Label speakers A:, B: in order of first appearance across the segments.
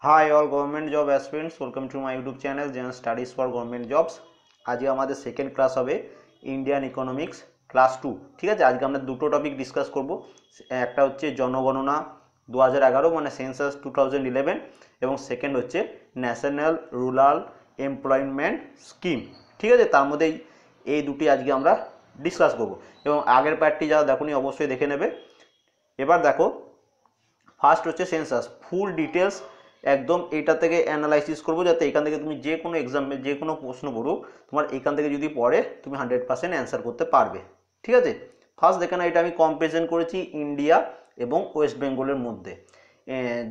A: Hi all government job aspirants, welcome to my YouTube channel General Studies for Government Jobs। আজকে আমাদের second class হবে Indian economics class 2। ঠিক আছে, আজকে আমরা দুটো টপিক ডিসকাস করব। একটা হচ্ছে জনগণনা 2011 মানে সেন্সাস 2011 এবং সেকেন্ড হচ্ছে ন্যাশনাল রুরাল এমপ্লয়মেন্ট স্কিম। ঠিক আছে, তার মধ্যে এই দুটি আজকে আমরা ডিসকাস করব এবং আগের পার্টটি যারা দেখোনি অবশ্যই দেখে নেবে। এবার দেখো, ফার্স্ট হচ্ছে সেন্সাস ফুল ডিটেলস, একদম এটা থেকে অ্যানালাইসিস করবো যাতে এখান থেকে তুমি যে কোনো এক্সামে যে কোনো প্রশ্ন পড়ো তোমার এখান থেকে যদি পড়ে তুমি 100% অ্যান্সার করতে পারবে। ঠিক আছে, ফার্স্ট দেখে না, এটা আমি কম্পারিজন করেছি ইন্ডিয়া এবং ওয়েস্ট বেঙ্গলের মধ্যে,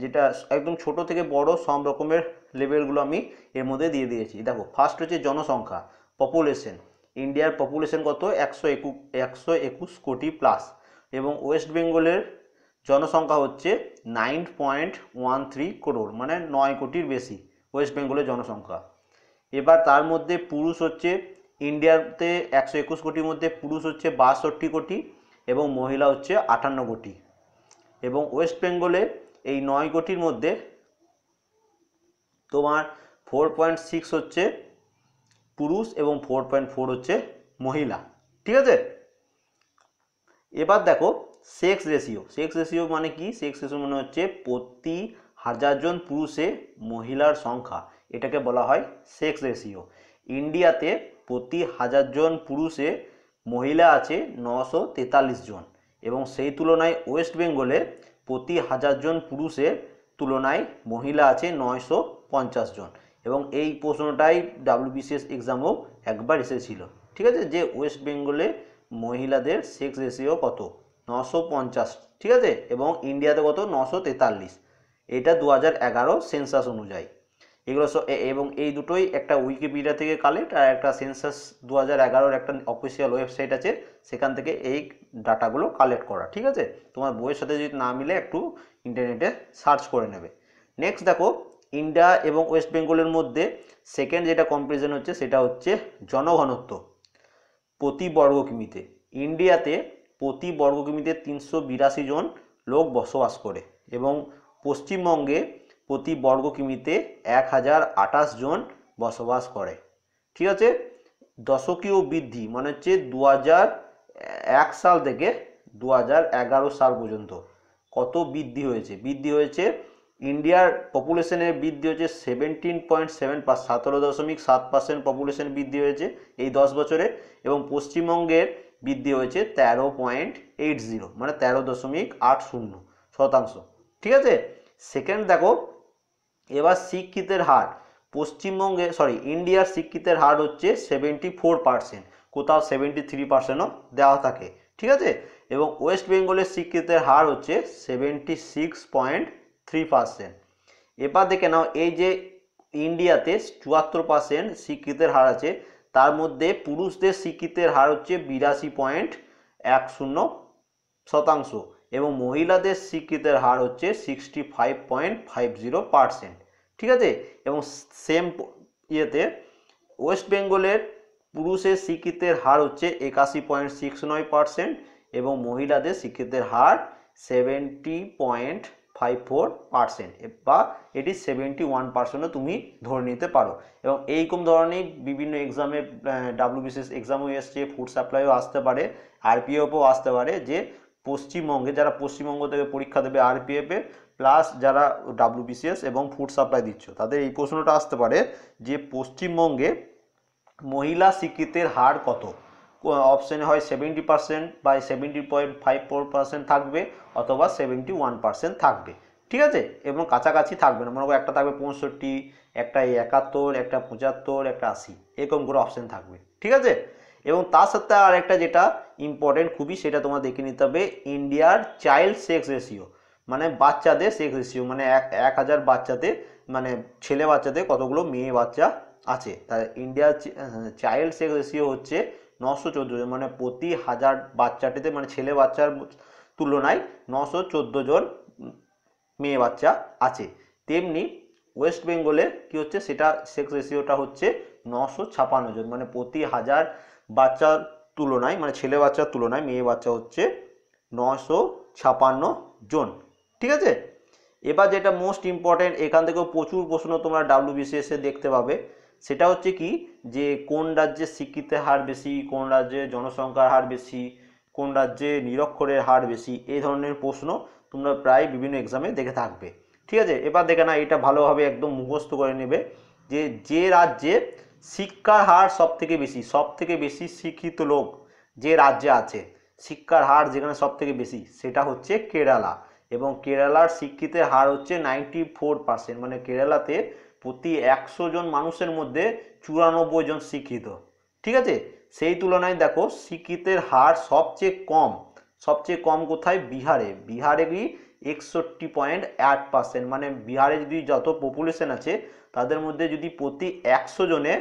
A: যেটা একদম ছোট থেকে বড় সব রকমের লেভেলগুলো আমি এর মধ্যে দিয়ে দিয়েছি। দেখো, ফার্স্ট হচ্ছে জনসংখ্যা, পপুলেশন। ইন্ডিয়ার পপুলেশন কত? 121 কোটি প্লাস এবং ওয়েস্ট বেঙ্গলের জনসংখ্যা হচ্ছে 9.13 করোড়, মানে 9 কোটির বেশি ওয়েস্ট বেঙ্গলের জনসংখ্যা। এবার তার মধ্যে পুরুষ হচ্ছে, ইন্ডিয়াতে 121 কোটির মধ্যে পুরুষ হচ্ছে 62 কোটি এবং মহিলা হচ্ছে 58 কোটি এবং ওয়েস্ট বেঙ্গলে এই 9 কোটির মধ্যে তোমার 4.6 হচ্ছে পুরুষ এবং 4.4 হচ্ছে মহিলা। ঠিক আছে, এবার দেখো সেক্স রেশিও মানে কি? সেক্স রেশিও মানে হচ্ছে প্রতি 1000 জন পুরুষে মহিলার সংখ্যা, এটাকে বলা হয় সেক্স রেশিও। ইন্ডিয়াতে প্রতি 1000 জন পুরুষে মহিলা আছে 943 জন এবং সেই তুলনায় ওয়েস্ট বেঙ্গলে প্রতি 1000 জন পুরুষের তুলনায় মহিলা আছে 950 জন এবং এই প্রশ্নটাই WBCS এক্সামেও একবার এসেছিল। ঠিক আছে, যে ওয়েস্ট বেঙ্গলে মহিলাদের সেক্স রেশিও কত? 950। ঠিক আছে, এবং ইন্ডিয়াতে কত? 943। এটা 2011 সেন্সাস অনুযায়ী। এগুলো এবং এই দুটোই একটা উইকিপিডিয়া থেকে কালেক্ট আর একটা সেন্সাস 2011 একটা অফিসিয়াল ওয়েবসাইট আছে, সেখান থেকে এই ডাটাগুলো কালেক্ট করা। ঠিক আছে, তোমার বইয়ের সাথে যদি না মিলে একটু ইন্টারনেটে সার্চ করে নেবে। নেক্সট দেখো, ইন্ডিয়া এবং ওয়েস্ট বেঙ্গলের মধ্যে সেকেন্ড যেটা কম্পারিজন হচ্ছে সেটা হচ্ছে জনঘনত্ব প্রতি বর্গ কিমিতে। ইন্ডিয়াতে প্রতি বর্গ কিমিতে 382 জন লোক বসবাস করে এবং পশ্চিমবঙ্গে প্রতি বর্গ কিমিতে 1028 জন বসবাস করে। ঠিক আছে, দশকীয় বৃদ্ধি মানে হচ্ছে 2001 সাল থেকে 2011 সাল পর্যন্ত কত বৃদ্ধি হয়েছে? বৃদ্ধি হয়েছে ইন্ডিয়ার পপুলেশনের বৃদ্ধি হচ্ছে 17.7%, 17.7% পপুলেশন বৃদ্ধি হয়েছে এই 10 বছরে এবং পশ্চিমবঙ্গের বৃদ্ধি হয়েছে 13.80 মানে 13.80%। ঠিক আছে, সেকেন্ড দেখো, এবার শিক্ষিতের হার ইন্ডিয়ার শিক্ষিতের হার হচ্ছে 74%, কোথাও 73%ও দেওয়া থাকে। ঠিক আছে, এবং ওয়েস্ট বেঙ্গলের শিক্ষিতের হার হচ্ছে 76.3%। এবার দেখে নাও, এই যে ইন্ডিয়াতে 74% শিক্ষিতের হার আছে, তার মধ্যে পুরুষদের শিক্ষিতের হার হচ্ছে 82.10% এবং মহিলাদের শিক্ষিতের হার হচ্ছে 65.50%। ঠিক আছে, এবং সেম ওয়েস্ট বেঙ্গলের পুরুষের শিক্ষিতের হার হচ্ছে 81.69% এবং মহিলাদের শিক্ষিতের হার 70.54% বা এটি 71%ও তুমি ধরে নিতে পারো। এবং এইরকম ধরনের বিভিন্ন এক্সামে WBCS এক্সামও এসছে, ফুড সাপ্লাইও আসতে পারে, RPFও আসতে পারে, যে পশ্চিমবঙ্গে যারা পশ্চিমবঙ্গ থেকে পরীক্ষা দেবে RPF এর প্লাস যারা WBCS এবং ফুড সাপ্লাই দিচ্ছ তাদের এই প্রশ্নটা আসতে পারে যে পশ্চিমবঙ্গে মহিলা শিক্ষিতের হার কত? অপশানে হয় 70% বা 70.54% থাকবে অথবা 71% থাকবে। ঠিক আছে, এবং কাছাকাছি থাকবে না, মনে করো একটা থাকবে 65, একটা 71, একটা 75, একটা 80, এরকম করে অপশান থাকবে। ঠিক আছে, এবং তার সাথে আর একটা যেটা ইম্পর্টেন্ট খুবই, সেটা তোমার দেখে নিতে হবে ইন্ডিয়ার চাইল্ড সেক্স রেশিও, মানে বাচ্চাদের সেক্স রেশিও, মানে 1000 বাচ্চাতে মানে ছেলে বাচ্চাতে কতগুলো মেয়ে বাচ্চা আছে। তাই ইন্ডিয়ার চাইল্ড সেক্স রেশিও হচ্ছে 914 জন, মানে প্রতি 1000 বাচ্চাটিতে মানে ছেলে বাচ্চার তুলনায় 914 জন মেয়ে বাচ্চা আছে। তেমনি ওয়েস্ট বেঙ্গলে কি হচ্ছে, সেটা সেক্স রেশিওটা হচ্ছে 956 জন, মানে প্রতি 1000 বাচ্চার তুলনায় মানে ছেলে বাচ্চার তুলনায় মেয়ে বাচ্চা হচ্ছে 956 জন। ঠিক আছে, এবার যেটা মোস্ট ইম্পর্টেন্ট, এখান থেকেও প্রচুর প্রশ্ন তোমরা WBCS এ দেখতে পাবে, সেটা হচ্ছে কি যে কোন রাজ্যে শিক্ষিতের হার বেশি, কোন রাজ্যে জনসংখ্যার হার বেশি, কোন রাজ্যে নিরক্ষরের হার বেশি, এই ধরনের প্রশ্ন তোমরা প্রায় বিভিন্ন এক্সামে দেখে থাকবে। ঠিক আছে, এবার দেখে না, এটা ভালোভাবে একদম মুখস্থ করে নেবে যে যে রাজ্যে শিক্ষার হার সব থেকে বেশি শিক্ষিত লোক যে রাজ্যে আছে, শিক্ষার হার যেখানে সব থেকে বেশি, সেটা হচ্ছে কেরালা। এবং কেরালার শিক্ষিতের হার হচ্ছে 94%, মানে কেরালাতে প্রতি 100 জন মানুষের মধ্যে 94 জন শিক্ষিত। ঠিক আছে, সেই তুলনায় দেখো শিক্ষিতের হার সবচেয়ে কম কোথায়? বিহারে। বিহারেরই 61.8%, মানে বিহারে যদি যত পপুলেশন আছে তাদের মধ্যে যদি প্রতি 100 জনে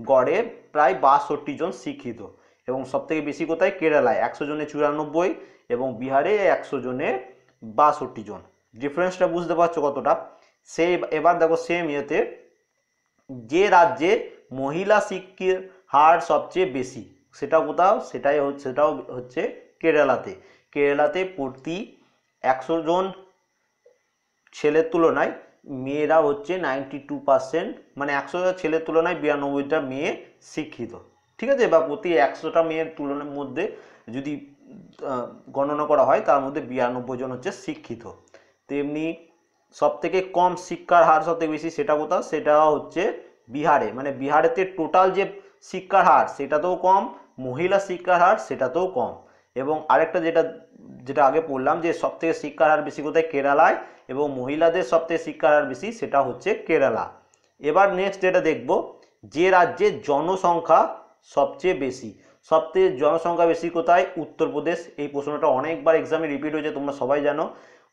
A: গড়ে প্রায় 62 জন শিক্ষিত। এবং সবথেকে বেশি কোথায়? কেরালায়, 100 জনে 94 এবং বিহারে 100 জনে 62 জন। ডিফারেন্সটা বুঝতে পারছো কতটা? এবার দেখো সেম ইয়েতে যে রাজ্যে মহিলা শিক্ষার হার সবচেয়ে বেশি, সেটাও কোথাও? সেটাও হচ্ছে কেরালাতে। কেরালাতে প্রতি 100 জন ছেলের তুলনায় মেয়েরা হচ্ছে 92%, মানে 100টা ছেলের তুলনায় 92টা মেয়ে শিক্ষিত। ঠিক আছে, বা প্রতি 100টা মেয়ের তুলনার মধ্যে যদি গণনা করা হয় তার মধ্যে 92 জন হচ্ছে শিক্ষিত। তেমনি সব থেকে কম শিক্ষার হার সব থেকে বেশি, সেটা কোথাও? সেটা হচ্ছে বিহারে। মানে বিহারেতে টোটাল যে শিক্ষার হার সেটাতেও কম, মহিলা শিক্ষার হার সেটাতেও কম। এবং আরেকটা যেটা আগে পড়লাম যে সব থেকে শিক্ষার হার বেশি কোথায়? কেরালায়, এবং মহিলাদের সব থেকে শিক্ষার হার বেশি সেটা হচ্ছে কেরালা। এবার নেক্সট যেটা দেখব, যে রাজ্যে জনসংখ্যা সবচেয়ে বেশি, সবথেকে জনসংখ্যা বেশি কোথায়? উত্তরপ্রদেশ। এই প্রশ্নটা অনেকবার এক্সামে রিপিট হয়েছে, তোমরা সবাই জানো।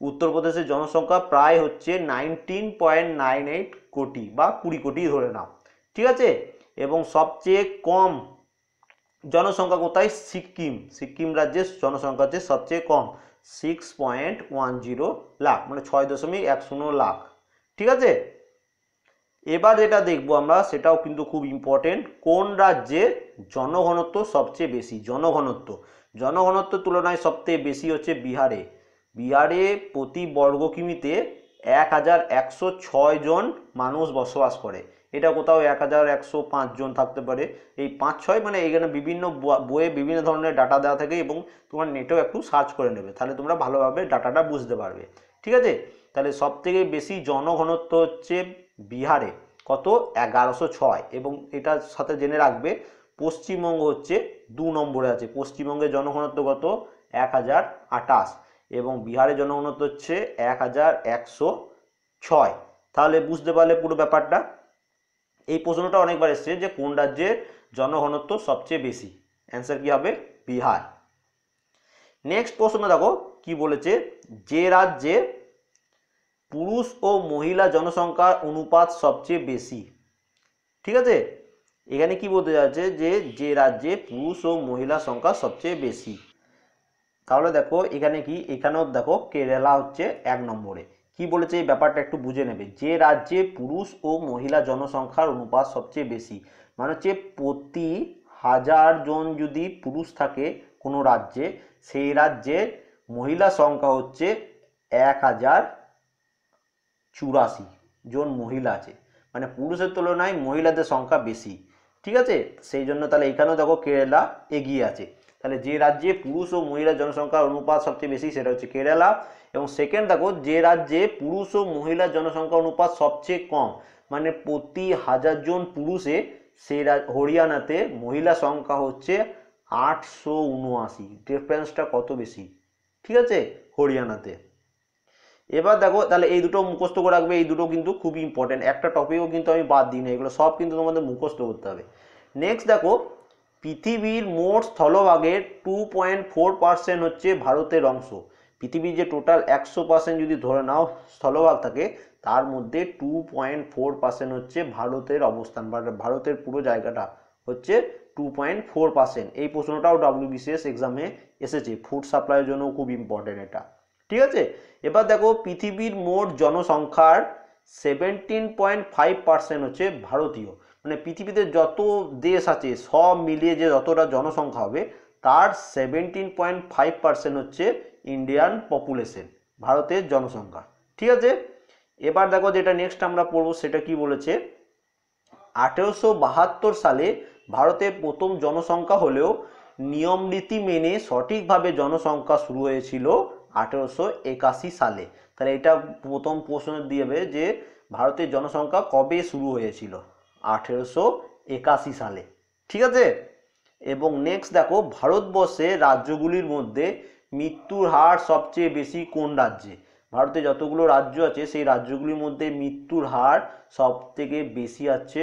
A: উত্তরপ্রদেশের জনসংখ্যা প্রায় হচ্ছে 19.98 কোটি বা 20 কোটি ধরে নাও। ঠিক আছে, এবং সবচেয়ে কম জনসংখ্যা কোথায়? সিকিম রাজ্যের জনসংখ্যা হচ্ছে সবচেয়ে কম, 6.10 লাখ, মানে 6.10 লাখ। ঠিক আছে, এবার যেটা দেখবো আমরা সেটাও কিন্তু খুব ইম্পর্টেন্ট, কোন রাজ্যে জনঘনত্ব সবচেয়ে বেশি? জনঘনত্ব তুলনায় সবচেয়ে বেশি হচ্ছে বিহারে। বিহারে প্রতি বর্গ কিমিতে 1106 জন মানুষ বসবাস করে। এটা কোথাও 1105 জন থাকতে পারে, এই 5-6, মানে এখানে বিভিন্ন বইয়ে বিভিন্ন ধরনের ডাটা দেওয়া থাকে, এবং তোমার নেটেও একটু সার্চ করে নেবে, তাহলে তোমরা ভালোভাবে ডাটাটা বুঝতে পারবে। ঠিক আছে, তাহলে সব থেকে বেশি জনঘনত্ব হচ্ছে বিহারে, কত? 1106। এবং এটার সাথে জেনে রাখবে পশ্চিমবঙ্গ হচ্ছে 2 নম্বরে আছে। পশ্চিমবঙ্গের জনঘনত্ব কত? 1028, এবং বিহারের জনঘনত্ব হচ্ছে 1106। তাহলে বুঝতে পারলে পুরো ব্যাপারটা। এই প্রশ্নটা অনেকবার এসেছে যে কোন রাজ্যের জনঘনত্ব সবচেয়ে বেশি, অ্যান্সার কি হবে? বিহার। নেক্সট প্রশ্ন দেখো কি বলেছে, যে রাজ্যে পুরুষ ও মহিলা জনসংখ্যার অনুপাত সবচেয়ে বেশি। ঠিক আছে, এখানে কি বলতে যাচ্ছে যে রাজ্যে পুরুষ ও মহিলা সংখ্যা সবচেয়ে বেশি। তাহলে দেখো এখানে কি, এখানেও দেখো কেরালা হচ্ছে 1 নম্বরে। কি বলেছে এই ব্যাপারটা একটু বুঝে নেবে, যে রাজ্যে পুরুষ ও মহিলা জনসংখ্যার অনুপাত সবচেয়ে বেশি, মানে হচ্ছে প্রতি 1000 জন যদি পুরুষ থাকে কোনো রাজ্যে, সেই রাজ্যে মহিলা সংখ্যা হচ্ছে 1084 জন মহিলা আছে, মানে পুরুষের তুলনায় মহিলাদের সংখ্যা বেশি। ঠিক আছে, সেই জন্য তাহলে এখানেও দেখো কেরালা এগিয়ে আছে। তাহলে যে রাজ্যে পুরুষ ও মহিলা জনসংখ্যার অনুপাত সবচেয়ে বেশি সেটা হচ্ছে কেরালা। এবং সেকেন্ড দেখো, যে রাজ্যে পুরুষ ও মহিলা জনসংখ্যা অনুপাত সবচেয়ে কম, মানে প্রতি 1000 জন পুরুষে, সেই হরিয়ানাতে মহিলা সংখ্যা হচ্ছে 879। ডিফারেন্সটা কত বেশি? ঠিক আছে, হরিয়ানাতে। এবার দেখো তাহলে এই দুটো মুখস্থ করে রাখবে, এই দুটো কিন্তু খুবই ইম্পর্টেন্ট, একটা টপিকও কিন্তু আমি বাদ দিই না, এগুলো সব কিন্তু তোমাদের মুখস্থ করতে হবে। নেক্সট দেখো, পৃথিবীর মোট স্থলভাগের 2.4% হচ্ছে ভারতের অংশ। পৃথিবীর যে টোটাল 100% যদি ধরে নাও স্থলভাগ থাকে, তার মধ্যে 2.4% হচ্ছে ভারতের অবস্থান, বা ভারতের পুরো জায়গাটা হচ্ছে 2.4%। এই প্রশ্নটাও WBCS এক্সামে এসেছে, ফুড সাপ্লাইয়ের জন্য খুব ইম্পর্টেন্ট এটা। ঠিক আছে, এবার দেখো পৃথিবীর মোট জনসংখ্যার 17.5% হচ্ছে ভারতীয়, মানে পৃথিবীতে যত দেশ আছে সব মিলিয়ে যে যতটা জনসংখ্যা হবে তার 17.5% হচ্ছে ইন্ডিয়ান পপুলেশন, ভারতের জনসংখ্যা। ঠিক আছে, এবার দেখো যেটা নেক্সট আমরা পড়বো সেটা কি বলেছে, 1872 সালে ভারতে প্রথম জনসংখ্যা হলেও নিয়ম রীতি মেনে সঠিকভাবে জনসংখ্যা শুরু হয়েছিল 1881 সালে। তাহলে এটা প্রথম প্রশ্ন দিবে যে ভারতের জনসংখ্যা কবে শুরু হয়েছিল, 1881 সালে। ঠিক আছে। এবং নেক্সট দেখো, ভারতবর্ষের রাজ্যগুলির মধ্যে মৃত্যুর হার সবচেয়ে বেশি কোন রাজ্যে? ভারতে যতগুলো রাজ্য আছে সেই রাজ্যগুলির মধ্যে মৃত্যুর হার সব থেকে বেশি আছে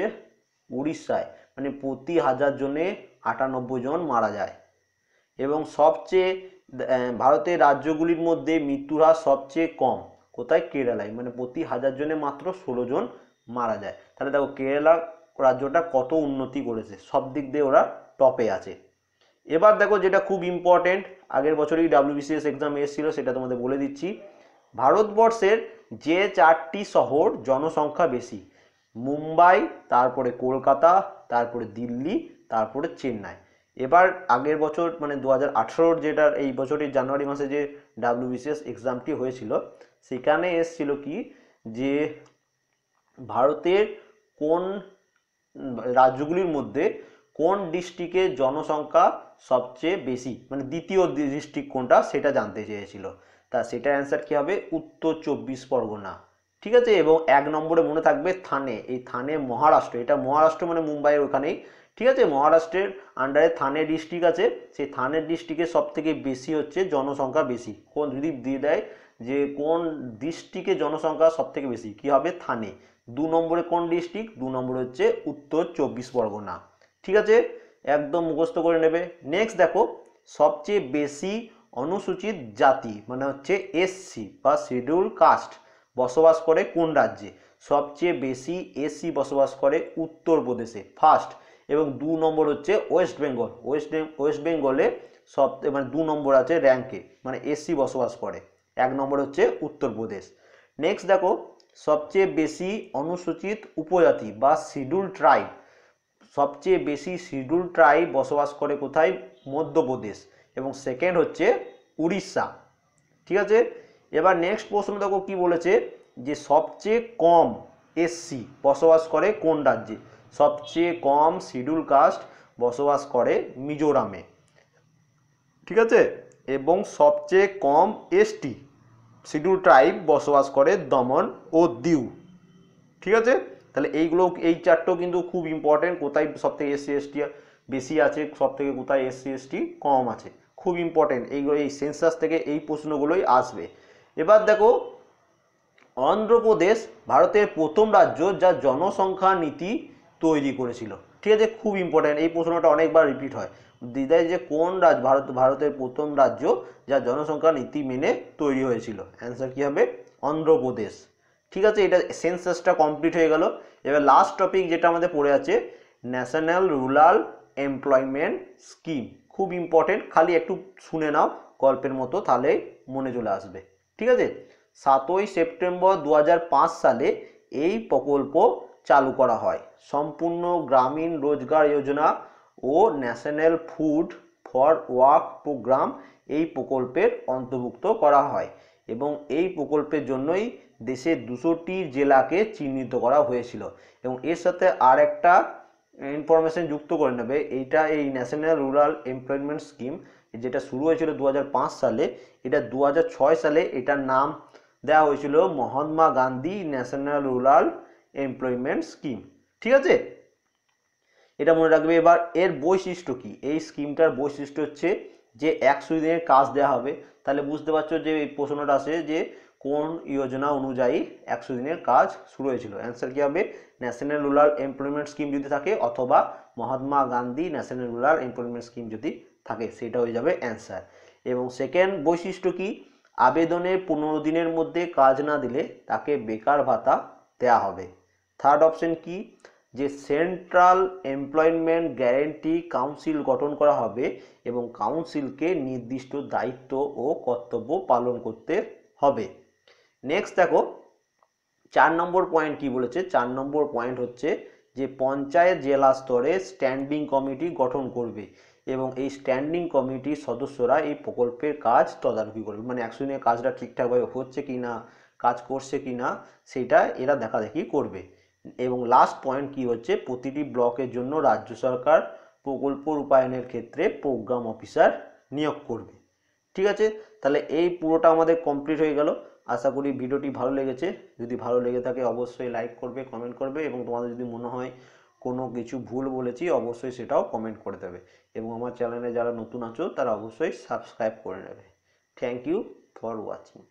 A: উড়িষ্যায়, মানে প্রতি 1000 জনে 98 জন মারা যায়। এবং সবচেয়ে ভারতের রাজ্যগুলির মধ্যে মৃত্যুর হার সবচেয়ে কম কোথায়? কেরালায়, মানে প্রতি 1000 জনে মাত্র 16 জন মারা যায়। তাহলে দেখো কেরালা রাজ্যটা কত উন্নতি করেছে, সব দিক দিয়ে ওরা টপে আছে। এবার দেখো যেটা খুব ইম্পর্টেন্ট, আগের বছরই WBCS এক্সাম এসেছিল, সেটা তোমাদের বলে দিচ্ছি। ভারতবর্ষের যে 4টি শহর জনসংখ্যা বেশি? মুম্বাই, তারপরে কলকাতা, তারপরে দিল্লি, তারপরে চেন্নাই। এবার আগের বছর মানে 2018 যেটা এই বছরের জানুয়ারি মাসে যে WBCS এক্সামটি হয়েছিল সেখানে এসেছিল কি যে ভারতের কোন রাজ্যগুলির মধ্যে কোন ডিস্ট্রিক্টের জনসংখ্যা সবচেয়ে বেশি, মানে দ্বিতীয় ডিস্ট্রিক্ট কোনটা সেটা জানতে চেয়েছিল। তা সেটার অ্যান্সার কি হবে? উত্তর 24 পরগনা। ঠিক আছে। এবং 1 নম্বরে মনে থাকবে থানে, এই থানে মহারাষ্ট্র, এটা মহারাষ্ট্র মানে মুম্বাইয়ের ওখানেই। ঠিক আছে। মহারাষ্ট্রের আন্ডারে থানে ডিস্ট্রিক্ট আছে, সেই থানের ডিস্ট্রিক্টে সব থেকে বেশি হচ্ছে জনসংখ্যা বেশি। কোন যদি দিয়ে দেয় যে কোন ডিস্ট্রিক্টে জনসংখ্যা সব থেকে বেশি, কি হবে? থানে। 2 নম্বরে কোন ডিস্ট্রিক্ট? 2 নম্বরে হচ্ছে উত্তর 24 পরগনা। ঠিক আছে, একদম মুখস্থ করে নেবে। নেক্সট দেখো, সবচেয়ে বেশি অনুসূচিত জাতি মানে হচ্ছে SC বা শিডিউল কাস্ট বসবাস করে কোন রাজ্যে? সবচেয়ে বেশি SC বসবাস করে উত্তরপ্রদেশে, ফার্স্ট। এবং 2 নম্বর হচ্ছে ওয়েস্ট বেঙ্গল। ওয়েস্ট বেঙ্গলে সব মানে 2 নম্বর আছে র্যাঙ্কে, মানে SC বসবাস করে। 1 নম্বর হচ্ছে উত্তরপ্রদেশ। নেক্সট দেখো, সবচেয়ে বেশি অনুসূচিত উপজাতি বা শিডিউল ট্রাইব, সবচেয়ে বেশি শিডিউল ট্রাইব বসবাস করে কোথায়? মধ্যপ্রদেশ। এবং সেকেন্ড হচ্ছে উড়িষ্যা। ঠিক আছে। এবার নেক্সট প্রশ্ন দেখো কি বলেছে, যে সবচেয়ে কম SC বসবাস করে কোন রাজ্যে? সবচেয়ে কম শিডিউল কাস্ট বসবাস করে মিজোরামে। ঠিক আছে। এবং সবচেয়ে কম ST শিডিউল ট্রাইব বসবাস করে দমন ও দিউ। ঠিক আছে। তাহলে এইগুলো এই চারটেও কিন্তু খুব ইম্পর্টেন্ট, কোথায় সব থেকে SC ST বেশি আছে, সব থেকে কোথায় SC ST কম আছে, খুব ইম্পর্টেন্ট এইগুলো। এই সেন্সাস থেকে এই প্রশ্নগুলোই আসবে। এবার দেখো, অন্ধ্রপ্রদেশ ভারতের প্রথম রাজ্য যা জনসংখ্যা নীতি তৈরি করেছিল। ঠিক আছে, খুব ইম্পর্টেন্ট, এই প্রশ্নটা অনেকবার রিপিট হয়। দিদাই যে কোন ভারতের প্রথম রাজ্য যা জনসংখ্যা নীতি মেনে তৈরি হয়েছিল? অ্যান্সার কি হবে? অন্ধ্রপ্রদেশ। ঠিক আছে, এটা সেন্সাসটা কমপ্লিট হয়ে গেল। এবার লাস্ট টপিক যেটা আমাদের পড়ে আছে, ন্যাশনাল রুরাল এমপ্লয়মেন্ট স্কিম। খুব ইম্পর্টেন্ট, খালি একটু শুনে নাও গল্পের মতো, তাহলে মনে চলে আসবে। ঠিক আছে। 7ই সেপ্টেম্বর 2005 সালে এই প্রকল্প চালু করা হয়। সম্পূর্ণ গ্রামীণ রোজগার যোজনা ও national food for work programme এই প্রকল্পের অন্তর্ভুক্ত করা হয়। এবং এই প্রকল্পের জন্যই দেশের 200টি জেলাকে চিহ্নিত করা হয়েছিল। এবং এর সাথে আর একটা ইনফরমেশন যুক্ত করে নেবে, এইটা এই ন্যাশনাল রুরাল এমপ্লয়মেন্ট স্কিম যেটা শুরু হয়েছিল 2005 সালে, এটা 2006 সালে এটার নাম দেওয়া হয়েছিল Mahatma Gandhi national rural employment scheme. ঠিক আছে, এটা মনে রাখবে। এবার এর বৈশিষ্ট্য কি? এই স্কিমটার বৈশিষ্ট্য হচ্ছে যে 100 দিনের কাজ দেওয়া হবে। তাহলে বুঝতে পারছো যে এই প্রশ্নটা আসে যে কোন যোজনা অনুযায়ী 100 দিনের কাজ শুরু হয়েছিল। অ্যান্সার কি হবে? ন্যাশনাল রুরাল এমপ্লয়মেন্ট স্কিম যদি থাকে, অথবা Mahatma Gandhi national rural employment scheme যদি থাকে, সেটা হয়ে যাবে অ্যান্সার। এবং সেকেন্ড বৈশিষ্ট্য কি? আবেদনের 15 দিনের মধ্যে কাজ না দিলে তাকে বেকার ভাতা দেওয়া হবে। থার্ড অপশন কি? যে সেন্ট্রাল এমপ্লয়মেন্ট গ্যারেন্টি কাউন্সিল গঠন করা হবে এবং কাউন্সিলকে নির্দিষ্ট দায়িত্ব ও কর্তব্য পালন করতে হবে। নেক্সট দেখো 4 নম্বর পয়েন্ট কি বলেছে। 4 নম্বর পয়েন্ট হচ্ছে যে পঞ্চায়েত জেলা স্তরে স্ট্যান্ডিং কমিটি গঠন করবে এবং এই স্ট্যান্ডিং কমিটির সদস্যরা এই প্রকল্পের কাজ তদারকি করবে, মানে 100 দিনের কাজটা ঠিকঠাকভাবে হচ্ছে কি না, কাজ করছে কি না সেটা এরা দেখাদেখি করবে। এবং লাস্ট পয়েন্ট কি হচ্ছে, প্রতিটি ব্লকের জন্য রাজ্য সরকার প্রকল্প রূপায়ণের ক্ষেত্রে প্রোগ্রাম অফিসার নিয়োগ করবে। ঠিক আছে, তাহলে এই পুরোটা আমাদের কমপ্লিট হয়ে গেল। আশা করি ভিডিওটি ভালো লেগেছে। যদি ভালো লেগে থাকে অবশ্যই লাইক করবে, কমেন্ট করবে, এবং তোমাদের যদি মনে হয় কোনো কিছু ভুল বলেছি অবশ্যই সেটাও কমেন্ট করে দেবে। এবং আমার চ্যানেলে যারা নতুন আছো তারা অবশ্যই সাবস্ক্রাইব করে নেবে। Thank you for watching.